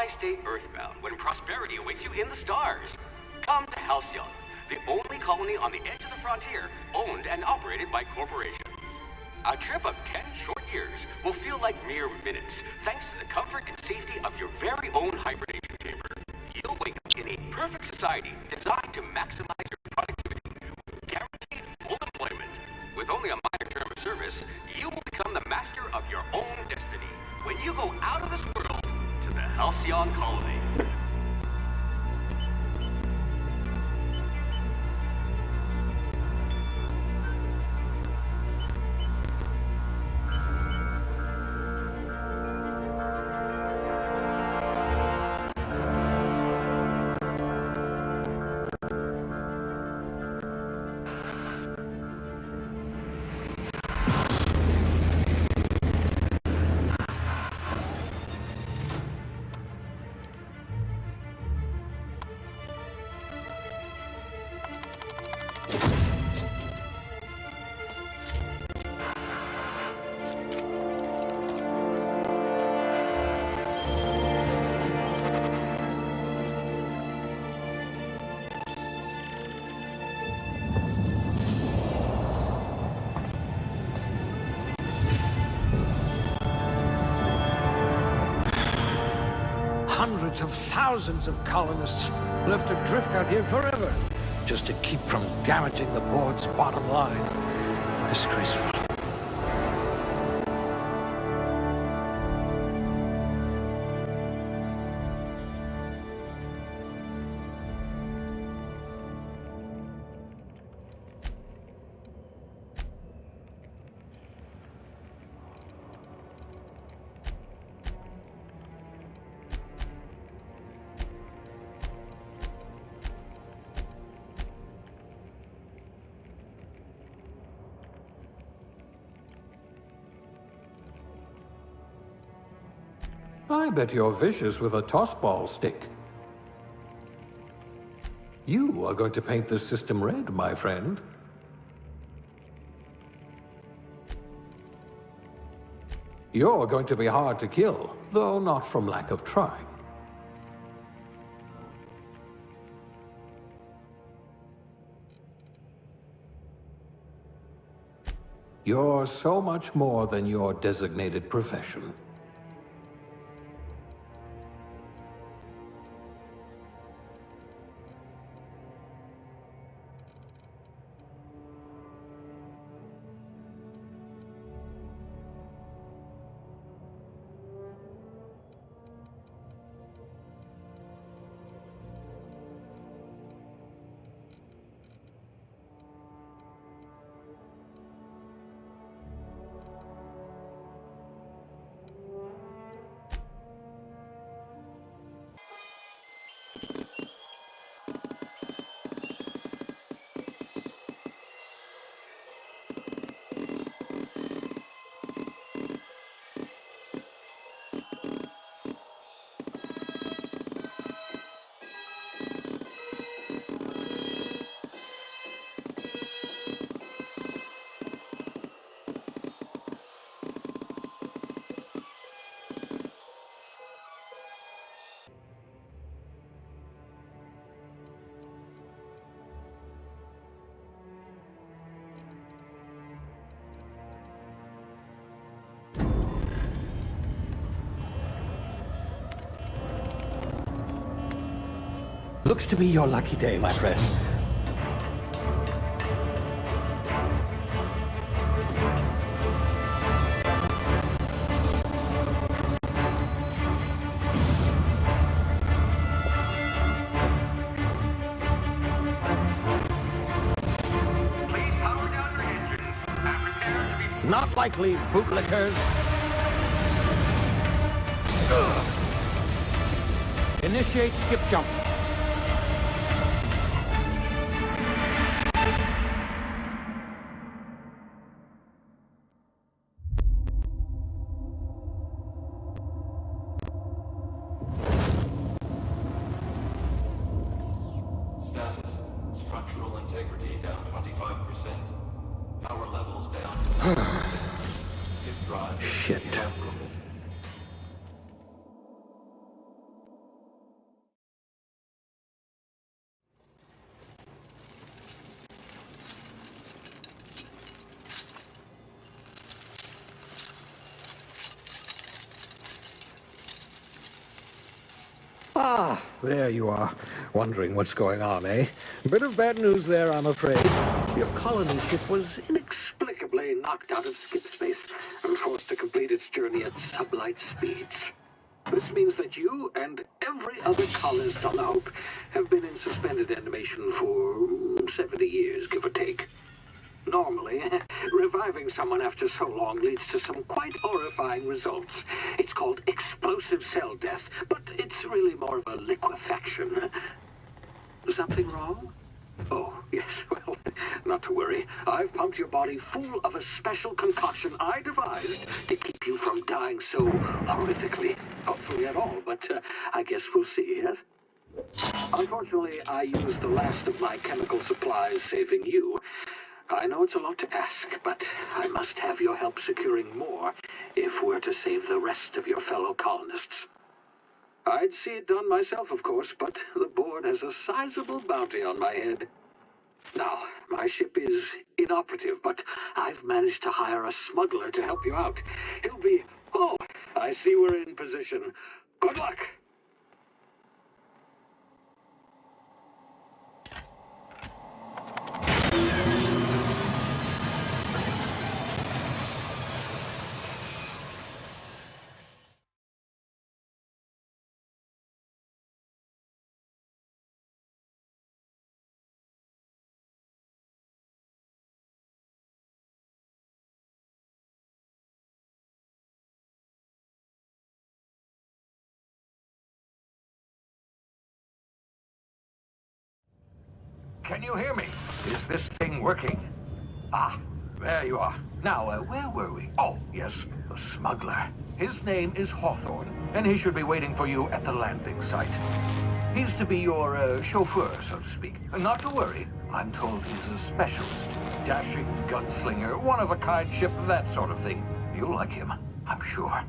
stay earthbound when prosperity awaits you in the stars? Come to Halcyon, the only colony on the edge of the frontier, owned and operated by corporations. A trip of 10 short years will feel like mere minutes, thanks to the comfort and safety of your very own hibernation chamber. You'll wake up in a perfect society designed to maximize your productivity with guaranteed full employment. With only a minor term of service, you will become the master of your own destiny when you go out of this world to the Halcyon colony. Hundreds of thousands of colonists left adrift out here forever, just to keep from damaging the board's bottom line. Disgraceful. I bet you're vicious with a tossball stick. You are going to paint this system red, my friend. You're going to be hard to kill, though not from lack of trying. You're so much more than your designated profession. Looks to be your lucky day, my friend. Please power down your engines. Prepare to be... Not likely, bootlickers. Initiate skip jump. Status. Structural integrity down 25%. Power levels down 20%. Skip drive. Shit. Inoperable. there you are, wondering what's going on, eh? Bit of bad news there, I'm afraid. Your colony ship was inexplicably knocked out of skip space and forced to complete its journey at sublight speeds. This means that you and every other colonist on the Hope have been in suspended animation for 70 years, give or take. Normally, reviving someone after so long leads to some quite horrifying results. It's called explosive cell death, but it's really more of a liquefaction. Something wrong? Oh, yes, well, not to worry. I've pumped your body full of a special concoction I devised to keep you from dying so horrifically. Hopefully at all, but I guess we'll see, yes? Unfortunately, I used the last of my chemical supplies saving you. I know it's a lot to ask, but I must have your help securing more if we're to save the rest of your fellow colonists. I'd see it done myself, of course, but the board has a sizable bounty on my head. Now, my ship is inoperative, but I've managed to hire a smuggler to help you out. He'll be... Oh, I see we're in position. Good luck! Can you hear me? Is this thing working? Ah, there you are. Now, where were we? Oh, yes, the smuggler. His name is Hawthorne, and he should be waiting for you at the landing site. He's to be your chauffeur, so to speak. Not to worry. I'm told he's a specialist. Dashing gunslinger, one-of-a-kind ship, that sort of thing. You'll like him, I'm sure.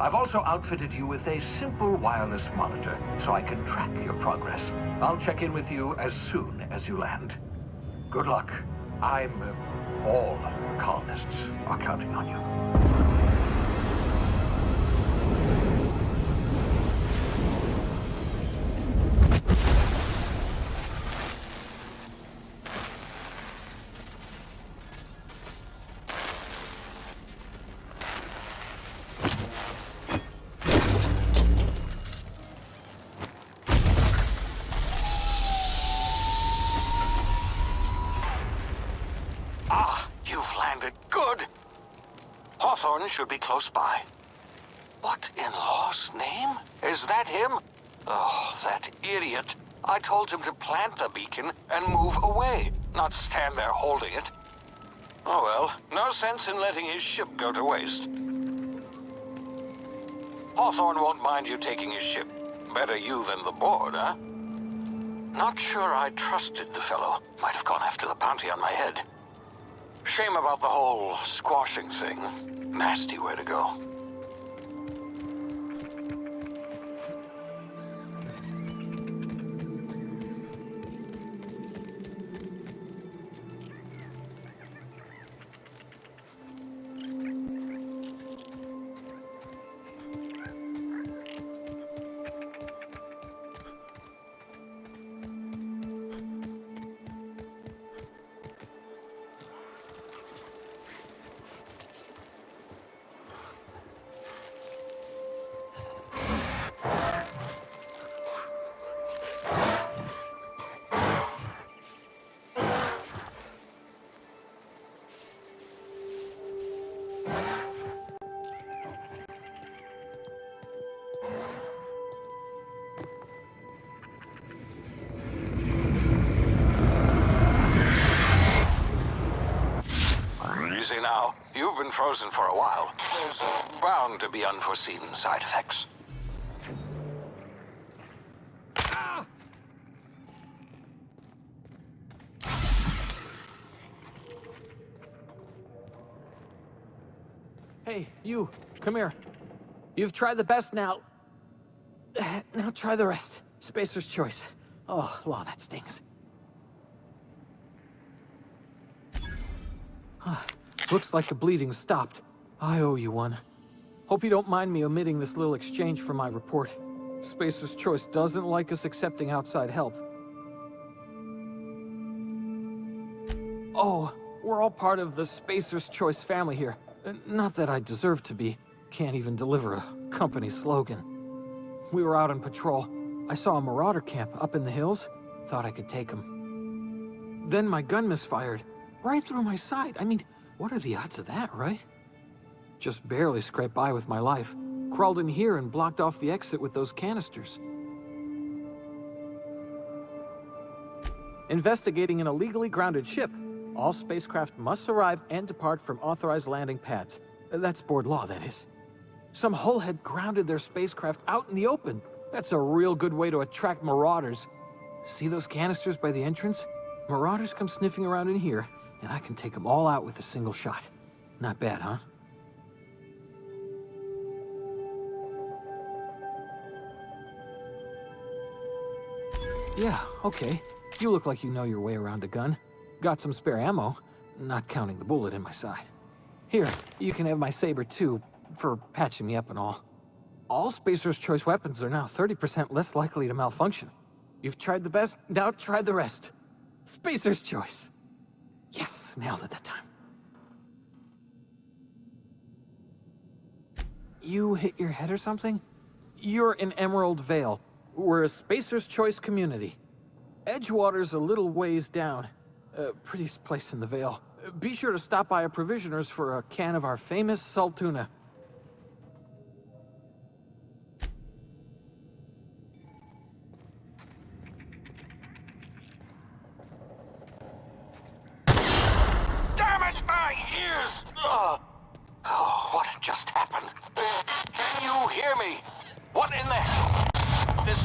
I've also outfitted you with a simple wireless monitor, so I can track your progress. I'll check in with you as soon as you land. Good luck. All the colonists are counting on you. Should be close by. What in law's name? Is that him? Oh, that idiot. I told him to plant the beacon and move away, not stand there holding it. Oh well, no sense in letting his ship go to waste. Hawthorne won't mind you taking his ship. Better you than the board, huh? Not sure I trusted the fellow. Might have gone after the bounty on my head. Shame about the whole squashing thing. Nasty way to go. Now, you've been frozen for a while. There's bound to be unforeseen side effects. Ah! Hey, you, come here. You've tried the best now. Now try the rest. Spacer's choice. Oh, law, that stings. Looks like the bleeding stopped. I owe you one. Hope you don't mind me omitting this little exchange from my report. Spacer's Choice doesn't like us accepting outside help. Oh, we're all part of the Spacer's Choice family here. Not that I deserve to be. Can't even deliver a company slogan. We were out on patrol. I saw a marauder camp up in the hills. Thought I could take him. Then my gun misfired. Right through my side. I mean, what are the odds of that, right? Just barely scraped by with my life. Crawled in here and blocked off the exit with those canisters. Investigating an illegally grounded ship. All spacecraft must arrive and depart from authorized landing pads. That's board law, that is. Some hull had grounded their spacecraft out in the open. That's a real good way to attract marauders. See those canisters by the entrance? Marauders come sniffing around in here, and I can take them all out with a single shot. Not bad, huh? Yeah, okay. You look like you know your way around a gun. Got some spare ammo, not counting the bullet in my side. Here, you can have my saber too, for patching me up and all. All Spacer's Choice weapons are now 30% less likely to malfunction. You've tried the best, now try the rest. Spacer's Choice. Yes, nailed it that time. You hit your head or something? You're in Emerald Vale. We're a Spacer's Choice community. Edgewater's a little ways down. Prettiest place in the Vale. Be sure to stop by a provisioner's for a can of our famous salt tuna. Damn it, my ears! Oh, what just happened? Can you hear me? What in the hell? This...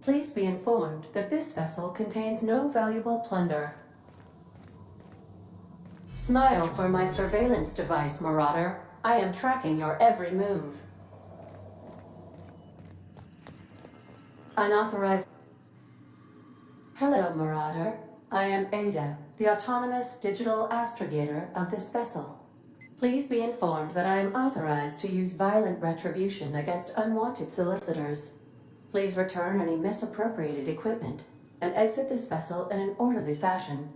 Please be informed that this vessel contains no valuable plunder. Smile for my surveillance device, Marauder. I am tracking your every move. Unauthorized. Hello, Marauder. I am Ada, the autonomous digital astrogator of this vessel. Please be informed that I am authorized to use violent retribution against unwanted solicitors. Please return any misappropriated equipment and exit this vessel in an orderly fashion.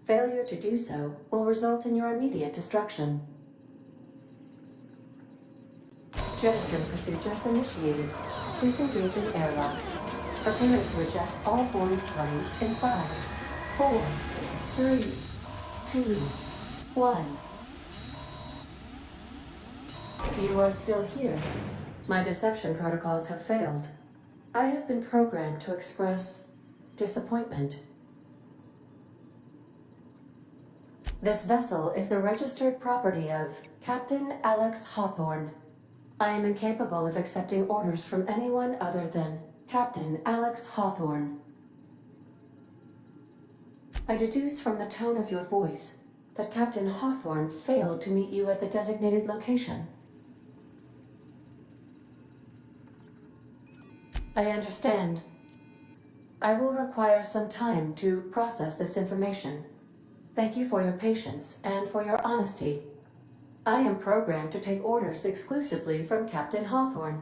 Failure to do so will result in your immediate destruction. Jettison procedures initiated. Disengaging airlocks. Preparing to eject all boarding parties in 5, 4, 3, 2, 1. You are still here. My deception protocols have failed. I have been programmed to express disappointment. This vessel is the registered property of Captain Alex Hawthorne. I am incapable of accepting orders from anyone other than Captain Alex Hawthorne. I deduce from the tone of your voice that Captain Hawthorne failed to meet you at the designated location. I understand. I will require some time to process this information. Thank you for your patience and for your honesty. I am programmed to take orders exclusively from Captain Hawthorne.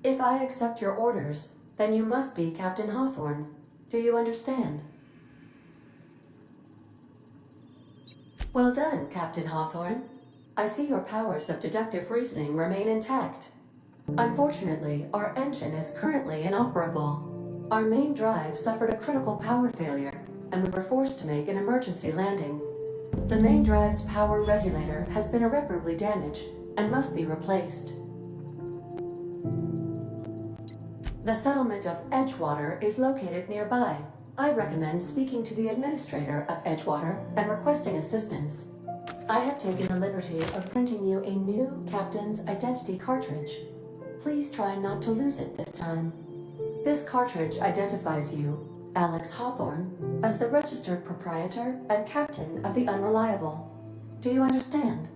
If I accept your orders, then you must be Captain Hawthorne. Do you understand? Well done, Captain Hawthorne. I see your powers of deductive reasoning remain intact. Unfortunately, our engine is currently inoperable. Our main drive suffered a critical power failure, and we were forced to make an emergency landing. The main drive's power regulator has been irreparably damaged and must be replaced. The settlement of Edgewater is located nearby. I recommend speaking to the administrator of Edgewater and requesting assistance. I have taken the liberty of printing you a new captain's identity cartridge. Please try not to lose it this time. This cartridge identifies you, Alex Hawthorne, as the registered proprietor and captain of the Unreliable. Do you understand?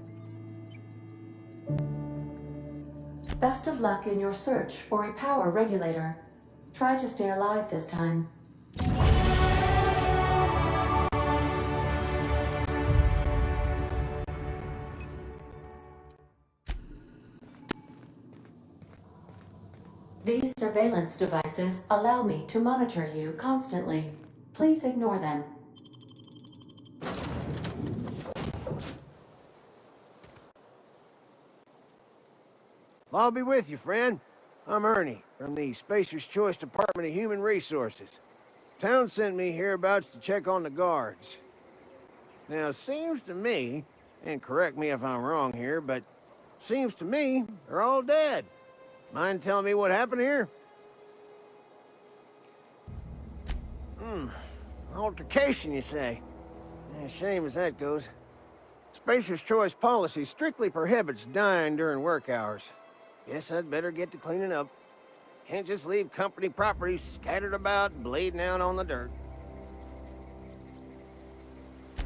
Best of luck in your search for a power regulator. Try to stay alive this time. These surveillance devices allow me to monitor you constantly. Please ignore them. I'll be with you, friend. I'm Ernie, from the Spacer's Choice Department of Human Resources. Town sent me hereabouts to check on the guards. Now, it seems to me, and correct me if I'm wrong here, but seems to me they're all dead. Mind telling me what happened here? Altercation, you say? Shame as that goes. Spacer's Choice policy strictly prohibits dying during work hours. Guess I'd better get to cleaning up. Can't just leave company property scattered about, bleeding out on the dirt.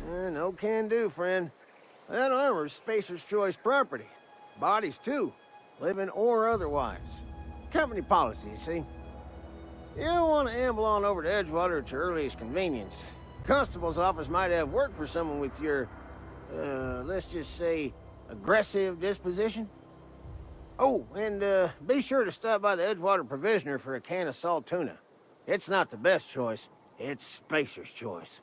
No can do, friend. That armor's Spacer's Choice property. Bodies, too. Living or otherwise. Company policy, you see. You don't want to amble on over to Edgewater at your earliest convenience. Constable's office might have work for someone with your, let's just say, aggressive disposition. Oh, and be sure to stop by the Edgewater Provisioner for a can of salt tuna. It's not the best choice, it's Spacer's Choice.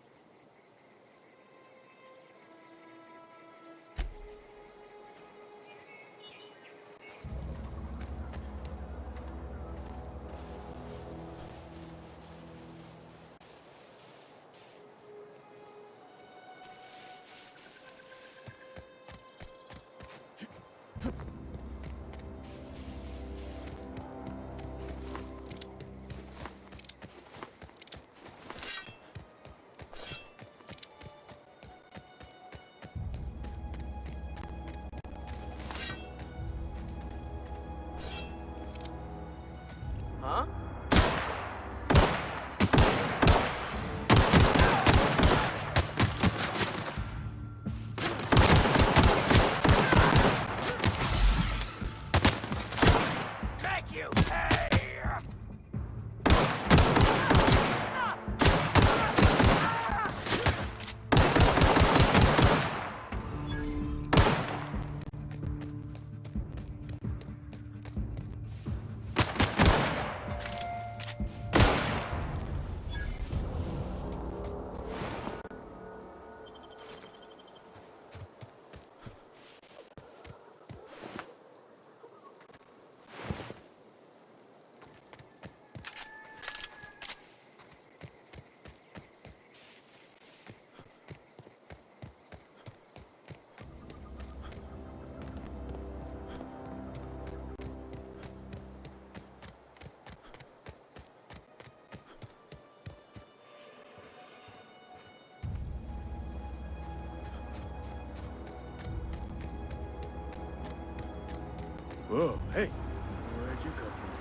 Whoa, hey. Where'd you come from?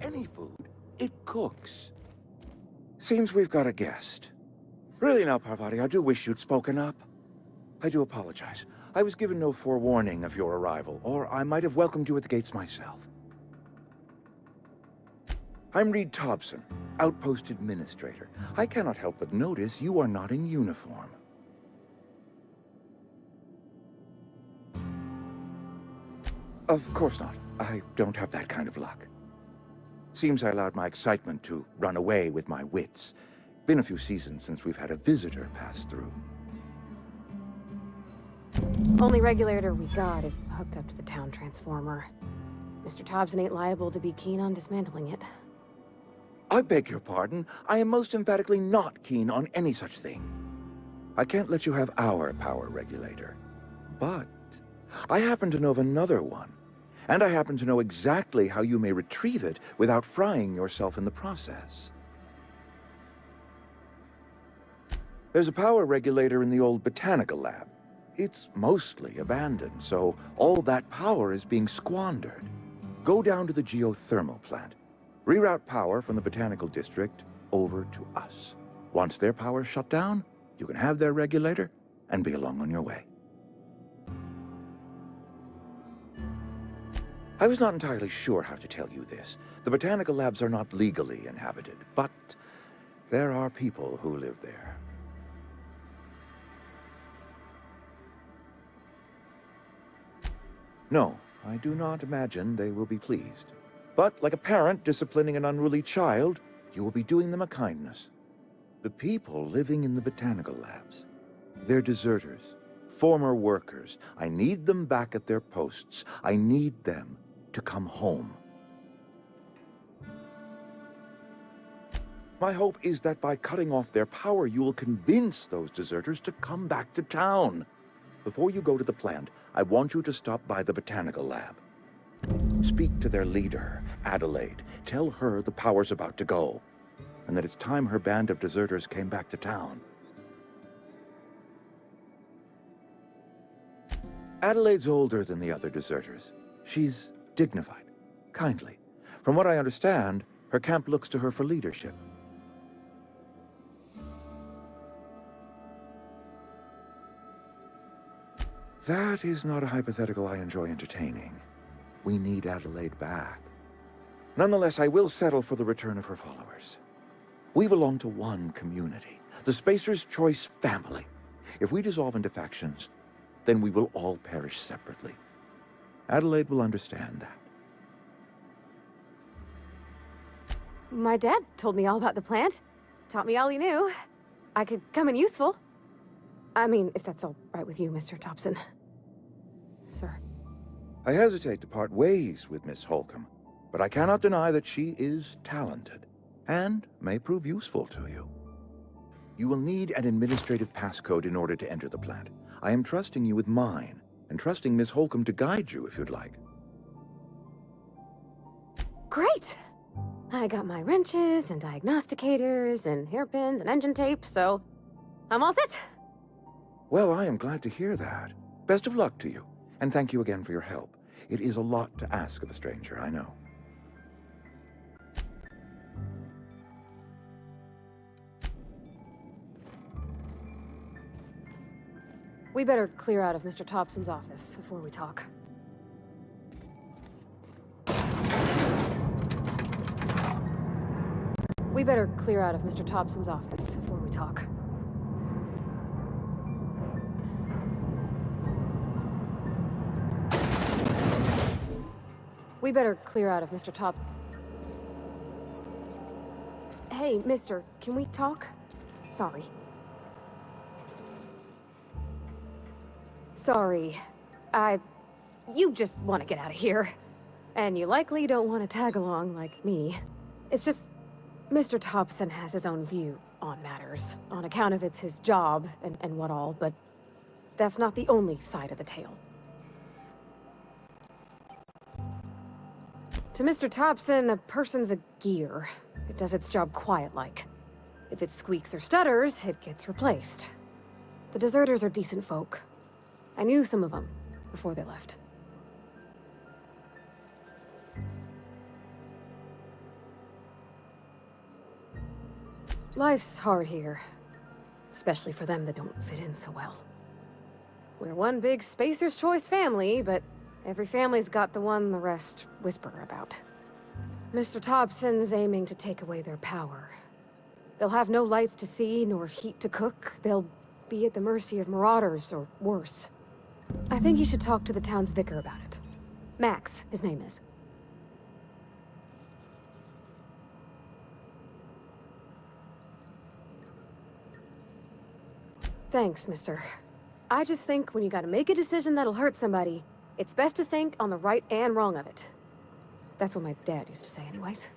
Any food, it cooks. Seems we've got a guest. Really now, Parvati, I do wish you'd spoken up. I do apologize. I was given no forewarning of your arrival, or I might have welcomed you at the gates myself. I'm Reed Thompson, Outpost Administrator. I cannot help but notice you are not in uniform. Of course not. I don't have that kind of luck. Seems I allowed my excitement to run away with my wits. Been a few seasons since we've had a visitor pass through. Only regulator we got is hooked up to the town transformer. Mr. Thompson ain't liable to be keen on dismantling it. I beg your pardon. I am most emphatically not keen on any such thing. I can't let you have our power regulator. But I happen to know of another one. And I happen to know exactly how you may retrieve it without frying yourself in the process. There's a power regulator in the old botanical lab. It's mostly abandoned, so all that power is being squandered. Go down to the geothermal plant. Reroute power from the botanical district over to us. Once their power's shut down, you can have their regulator and be along on your way. I was not entirely sure how to tell you this. The botanical labs are not legally inhabited, but there are people who live there. No, I do not imagine they will be pleased. But like a parent disciplining an unruly child, you will be doing them a kindness. The people living in the botanical labs, they're deserters, former workers. I need them back at their posts. I need them to come home. My hope is that by cutting off their power, you will convince those deserters to come back to town. Before you go to the plant, I want you to stop by the botanical lab. Speak to their leader, Adelaide. Tell her the power's about to go, and that it's time her band of deserters came back to town. Adelaide's older than the other deserters. She's dignified, kindly. From what I understand, her camp looks to her for leadership. That is not a hypothetical I enjoy entertaining. We need Adelaide back. Nonetheless, I will settle for the return of her followers. We belong to one community, the Spacer's Choice family. If we dissolve into factions, then we will all perish separately. Adelaide will understand that. My dad told me all about the plant. Taught me all he knew. I could come in useful. I mean, if that's all right with you, Mr. Thompson. Sir. I hesitate to part ways with Miss Holcomb, but I cannot deny that she is talented, and may prove useful to you. You will need an administrative passcode in order to enter the plant. I am trusting you with mine, and trusting Miss Holcomb to guide you if you'd like. Great! I got my wrenches and diagnosticators and hairpins and engine tape, so I'm all set. Well, I am glad to hear that. Best of luck to you, and thank you again for your help. It is a lot to ask of a stranger, I know. We better clear out of Mr. Thompson's office before we talk. We better clear out of Mr. Thompson's office before we talk. We better clear out of Mr. Thompson. Hey, mister, can we talk? Sorry. Sorry. You just want to get out of here. And you likely don't want to tag along like me. It's just, Mr. Thompson has his own view on matters, on account of it's his job and what all, but that's not the only side of the tale. To Mr. Thompson, a person's a gear. It does its job quiet-like. If it squeaks or stutters, it gets replaced. The deserters are decent folk. I knew some of them before they left. Life's hard here, especially for them that don't fit in so well. We're one big Spacer's Choice family, but every family's got the one the rest whisper about. Mr. Thompson's aiming to take away their power. They'll have no lights to see, nor heat to cook. They'll be at the mercy of marauders, or worse. I think you should talk to the town's vicar about it. Max, his name is. Thanks, mister. I just think when you gotta make a decision that'll hurt somebody, it's best to think on the right and wrong of it. That's what my dad used to say anyways.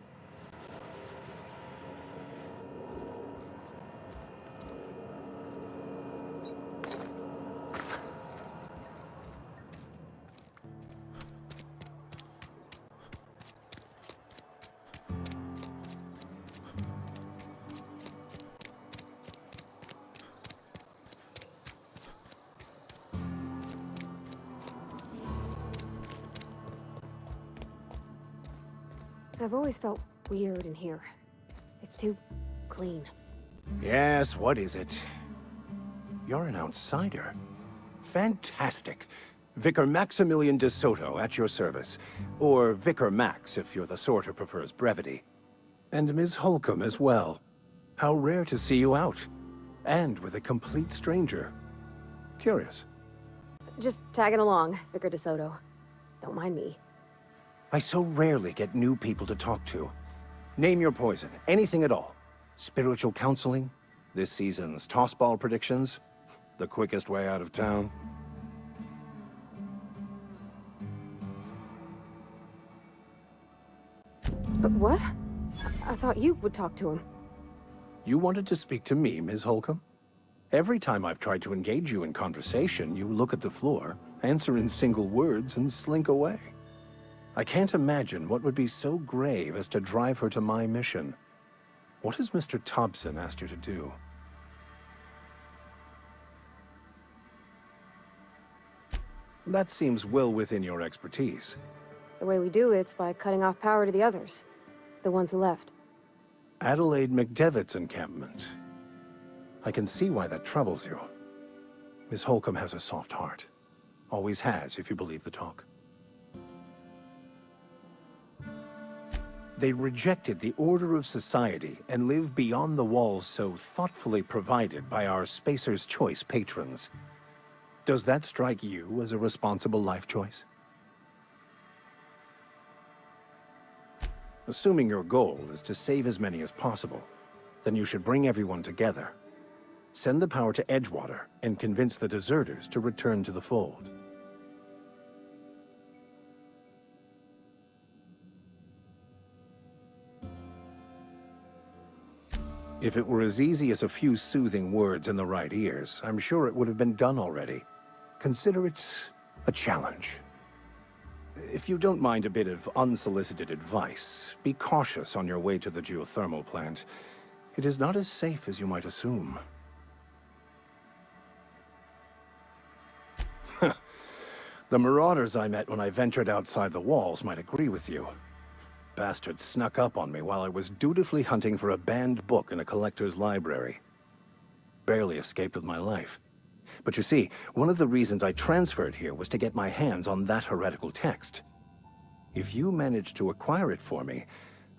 I've always felt weird in here. It's too clean. Yes, what is it? You're an outsider. Fantastic. Vicar Maximilian de Soto at your service. Or Vicar Max, if you're the sort who prefers brevity. And Ms. Holcomb as well. How rare to see you out. And with a complete stranger. Curious. Just tagging along, Vicar de Soto. Don't mind me. I so rarely get new people to talk to. Name your poison, anything at all. Spiritual counseling, this season's tossball predictions, the quickest way out of town. But what? I thought you would talk to him. You wanted to speak to me, Ms. Holcomb? Every time I've tried to engage you in conversation, you look at the floor, answer in single words, and slink away. I can't imagine what would be so grave as to drive her to my mission. What has Mr. Thompson asked you to do? That seems well within your expertise. The way we do it's by cutting off power to the others. The ones who left. Adelaide McDevitt's encampment. I can see why that troubles you. Miss Holcomb has a soft heart. Always has, if you believe the talk. They rejected the order of society and live beyond the walls so thoughtfully provided by our Spacer's Choice patrons. Does that strike you as a responsible life choice? Assuming your goal is to save as many as possible, then you should bring everyone together. Send the power to Edgewater and convince the deserters to return to the fold. If it were as easy as a few soothing words in the right ears, I'm sure it would have been done already. Consider it a challenge. If you don't mind a bit of unsolicited advice, be cautious on your way to the geothermal plant. It is not as safe as you might assume. The marauders I met when I ventured outside the walls might agree with you. Bastards snuck up on me while I was dutifully hunting for a banned book in a collector's library. Barely escaped with my life. But you see, one of the reasons I transferred here was to get my hands on that heretical text. If you managed to acquire it for me,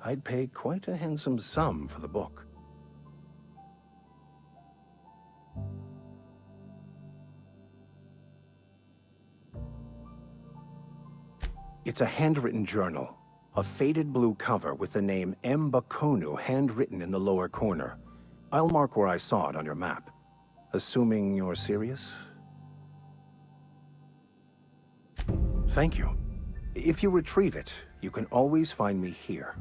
I'd pay quite a handsome sum for the book. It's a handwritten journal. A faded blue cover with the name M. Bakonu handwritten in the lower corner. I'll mark where I saw it on your map. Assuming you're serious? Thank you. If you retrieve it, you can always find me here.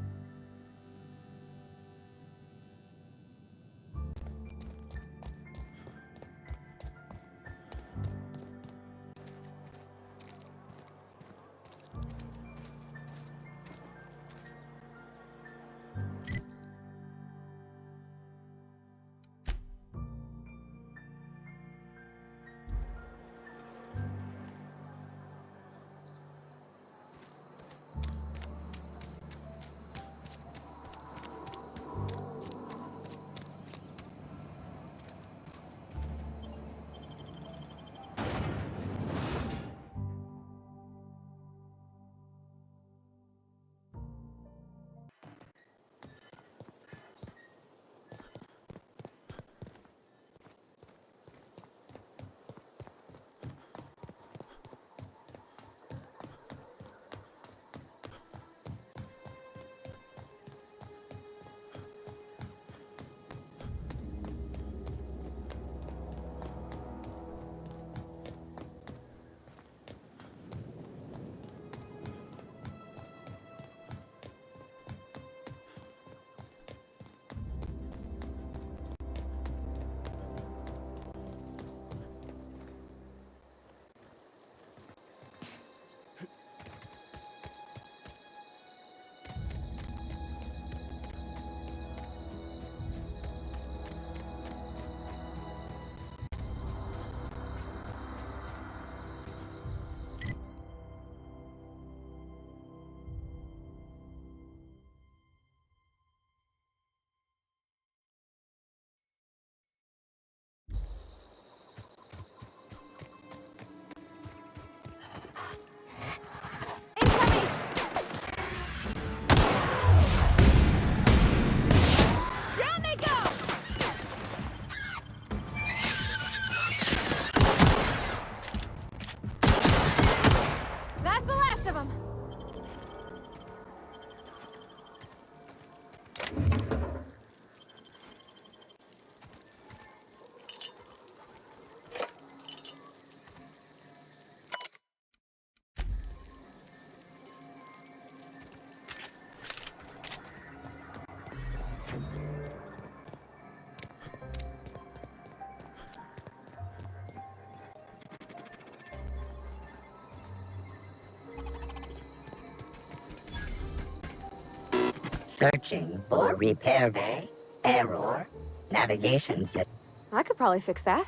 Searching for repair bay. Error. Navigation system. I could probably fix that.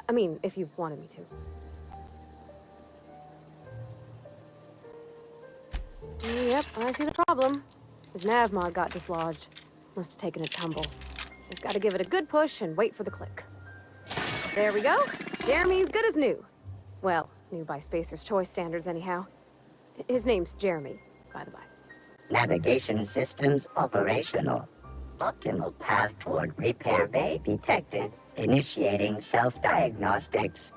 I mean, if you wanted me to. Yep, I see the problem. His nav mod got dislodged. Must have taken a tumble. Just gotta give it a good push and wait for the click. There we go. Jeremy's good as new. Well, new by Spacer's Choice standards anyhow. His name's Jeremy, by the by. Navigation systems operational. Optimal path toward repair bay detected. Initiating self-diagnostics.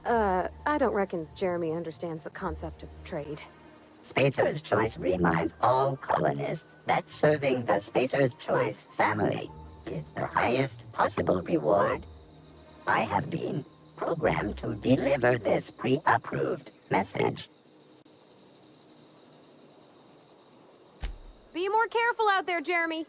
I don't reckon Jeremy understands the concept of trade. Spacer's Choice reminds all colonists that serving the Spacer's Choice family is the highest possible reward. I have been programmed to deliver this pre-approved message. Be more careful out there, Jeremy.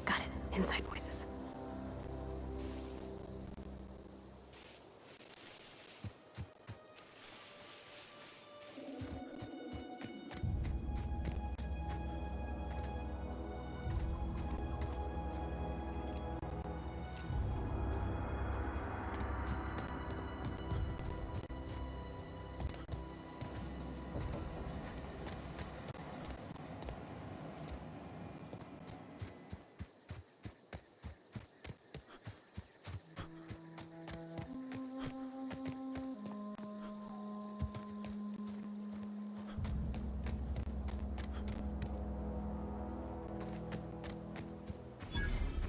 Got it. Inside voices.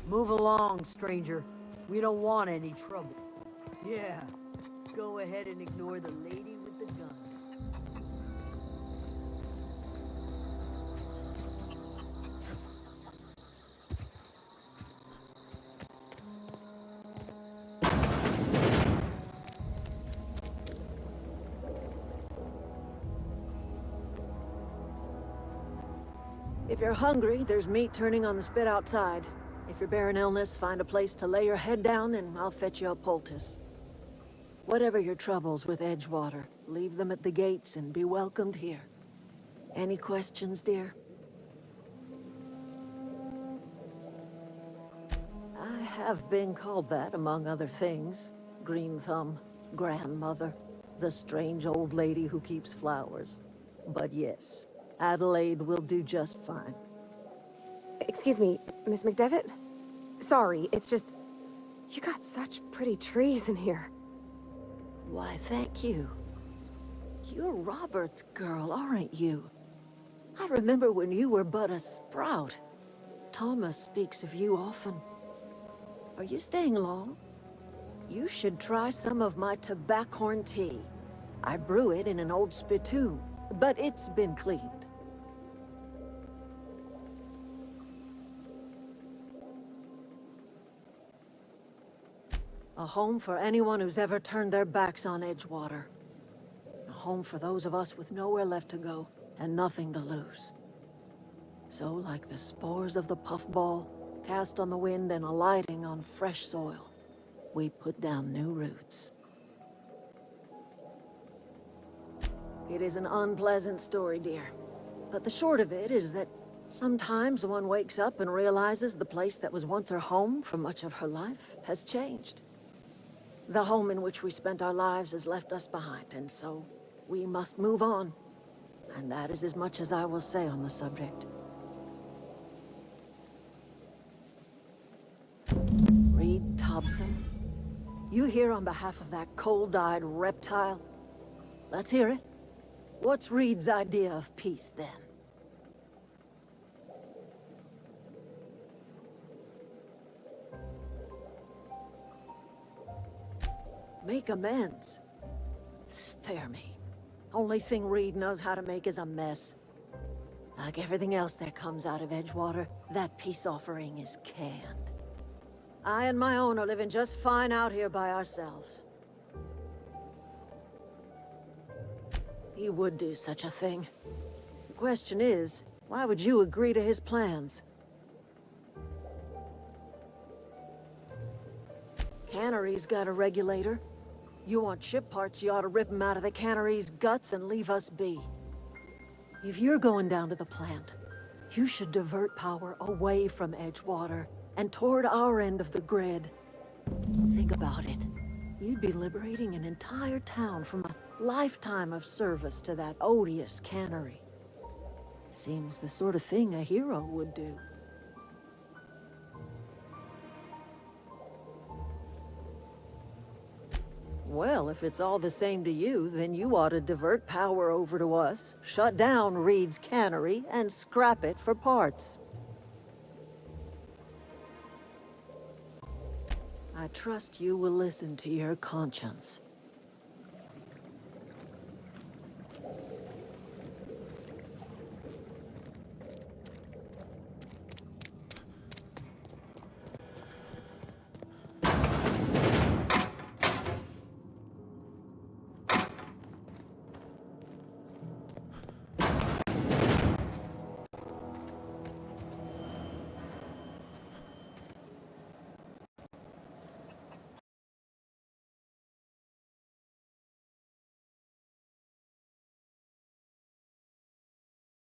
Move along, stranger. We don't want any trouble. Yeah, go ahead and ignore the lady with the gun. If you're hungry, there's meat turning on the spit outside. If you're bearing illness, find a place to lay your head down and I'll fetch you a poultice. Whatever your troubles with Edgewater, leave them at the gates and be welcomed here. Any questions, dear? I have been called that, among other things. Green Thumb, grandmother, the strange old lady who keeps flowers. But yes, Adelaide will do just fine. Excuse me, Miss McDevitt? Sorry, it's just... You got such pretty trees in here. Why, thank you. You're Robert's girl, aren't you? I remember when you were but a sprout. Thomas speaks of you often. Are you staying long? You should try some of my tobaccorn tea. I brew it in an old spittoon, but it's been cleaned. A home for anyone who's ever turned their backs on Edgewater. A home for those of us with nowhere left to go and nothing to lose. So, like the spores of the puffball, cast on the wind and alighting on fresh soil, we put down new roots. It is an unpleasant story, dear. But the short of it is that sometimes one wakes up and realizes the place that was once her home for much of her life has changed. The home in which we spent our lives has left us behind, and so we must move on. And that is as much as I will say on the subject. Reed Thompson, you here on behalf of that cold-eyed reptile? Let's hear it. What's Reed's idea of peace, then? Make amends. Spare me. Only thing Reed knows how to make is a mess. Like everything else that comes out of Edgewater, that peace offering is canned. I and my own are living just fine out here by ourselves. He would do such a thing. The question is, why would you agree to his plans? Cannery's got a regulator. You want ship parts, you ought to rip them out of the cannery's guts and leave us be. If you're going down to the plant, you should divert power away from Edgewater and toward our end of the grid. Think about it. You'd be liberating an entire town from a lifetime of service to that odious cannery. Seems the sort of thing a hero would do. Well, if it's all the same to you, then you ought to divert power over to us, shut down Reed's cannery, and scrap it for parts. I trust you will listen to your conscience.